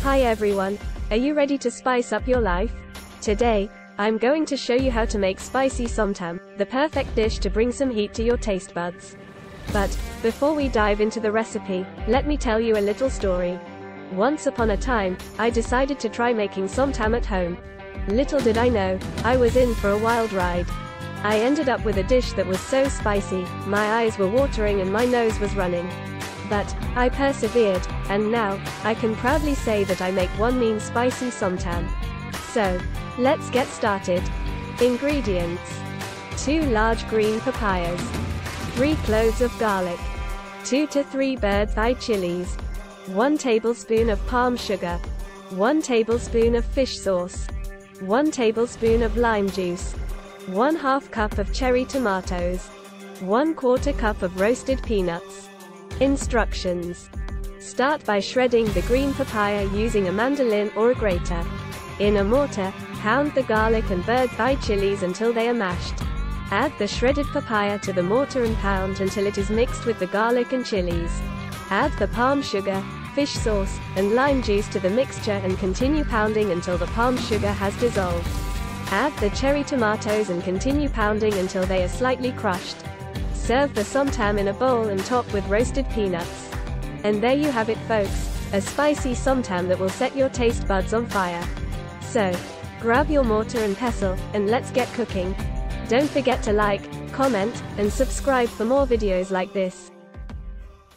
Hi everyone, are you ready to spice up your life? Today, I'm going to show you how to make spicy SomTam, the perfect dish to bring some heat to your taste buds. But, before we dive into the recipe, let me tell you a little story. Once upon a time, I decided to try making SomTam at home. Little did I know, I was in for a wild ride. I ended up with a dish that was so spicy, my eyes were watering and my nose was running. But, I persevered, and now, I can proudly say that I make one mean spicy SomTam. So, let's get started. Ingredients: 2 large green papayas, 3 cloves of garlic, 2 to 3 bird's eye chilies, 1 tablespoon of palm sugar, 1 tablespoon of fish sauce, 1 tablespoon of lime juice, 1/2 cup of cherry tomatoes, 1/4 cup of roasted peanuts. Instructions: start by shredding the green papaya using a mandolin or a grater. In a mortar, pound the garlic and bird's eye chilies until they are mashed. Add the shredded papaya to the mortar and pound until it is mixed with the garlic and chilies. Add the palm sugar, fish sauce, and lime juice to the mixture and continue pounding until the palm sugar has dissolved. Add the cherry tomatoes and continue pounding until they are slightly crushed. Serve the SomTam in a bowl and top with roasted peanuts. And there you have it folks, a spicy SomTam that will set your taste buds on fire. So, grab your mortar and pestle, and let's get cooking. Don't forget to like, comment, and subscribe for more videos like this.